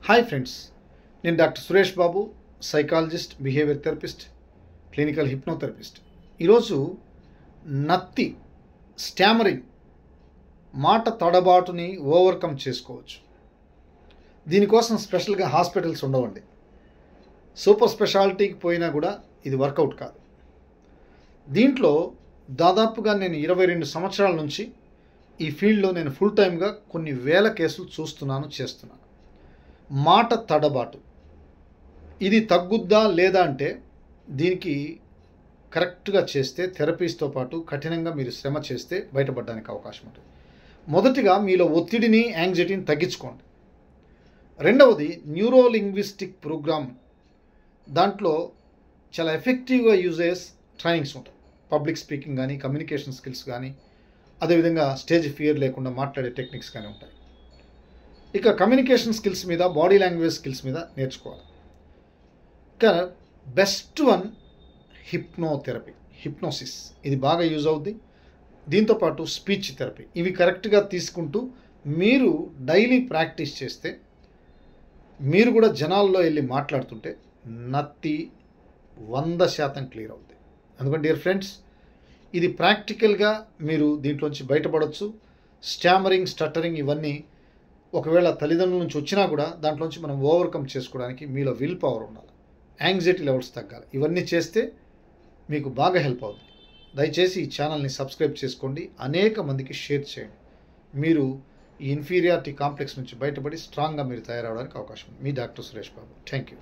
Hi friends, నేను doctor Suresh Babu, psychologist, behaviour therapist, clinical hypnotherapist. ఈరోజు నత్తి, స్టామరింగ్, మాట తడబాటుని ఓవర్కమ్ చేసుకోవచ్చు. దీనికోసం స్పెషల్గా హాస్పిటల్స్ ఉండవండి. సూపర్ స్పెషాలిటీకి పోయినా కూడా ఇది వర్కౌట్ కాదు. దీంట్లో దాదాపుగా నేను 22 సంవత్సరాల నుంచి ఈ ఫీల్డ్లో నేను ఫుల్ టైమ్గా కొన్ని వేల కేసులు చేస్తున్నాను. మాట తడబాటు ఇది తగ్గుద్దా లేదా అంటే దీనికి కరెక్ట్గా చేస్తే థెరపీస్తో పాటు కఠినంగా మీరు శ్రమ చేస్తే బయటపడడానికి అవకాశం ఉంటుంది. మొదటిగా మీలో ఒత్తిడిని, యాంగ్జైటీని తగ్గించుకోండి. రెండవది న్యూరో లింగ్విస్టిక్ ప్రోగ్రామ్. దాంట్లో చాలా ఎఫెక్టివ్గా యూజెస్ ట్రైనింగ్స్ ఉంటాయి. పబ్లిక్ స్పీకింగ్ కానీ, కమ్యూనికేషన్ స్కిల్స్ కానీ, అదేవిధంగా స్టేజ్ ఫియర్ లేకుండా మాట్లాడే టెక్నిక్స్ కానీ ఉంటాయి. ఇక కమ్యూనికేషన్ స్కిల్స్ మీద, బాడీ లాంగ్వేజ్ స్కిల్స్ మీద నేర్చుకోవాలి. ఇక బెస్ట్ వన్ హిప్నోథెరపీ, హిప్నోసిస్. ఇది బాగా యూజ్ అవుద్ది. దీంతోపాటు స్పీచ్ థెరపీ. ఇవి కరెక్ట్గా తీసుకుంటూ మీరు డైలీ ప్రాక్టీస్ చేస్తే మీరు కూడా జనాల్లో వెళ్ళి మాట్లాడుతుంటే నత్తి 100% క్లియర్ అవుతుంది. అందుకని డియర్ ఫ్రెండ్స్, ఇది ప్రాక్టికల్గా మీరు దీంట్లోంచి బయటపడవచ్చు. స్టామరింగ్, స్టట్టరింగ్ ఇవన్నీ ఒకవేళ తల్లిదండ్రుల నుంచి వచ్చినా కూడా దాంట్లోంచి మనం ఓవర్కమ్ చేసుకోవడానికి మీలో విల్ పవర్ ఉండాలి, యాంగ్జైటీ లెవెల్స్ తగ్గాలి. ఇవన్నీ చేస్తే మీకు బాగా హెల్ప్ అవుతుంది. దయచేసి ఈ ఛానల్ని సబ్స్క్రైబ్ చేసుకోండి, అనేక మందికి షేర్ చేయండి. మీరు ఈ ఇన్ఫీరియారిటీ కాంప్లెక్స్ నుంచి బయటపడి స్ట్రాంగ్గా మీరు తయారవడానికి అవకాశం ఉంది. మీ doctor Suresh Babu. Thank you.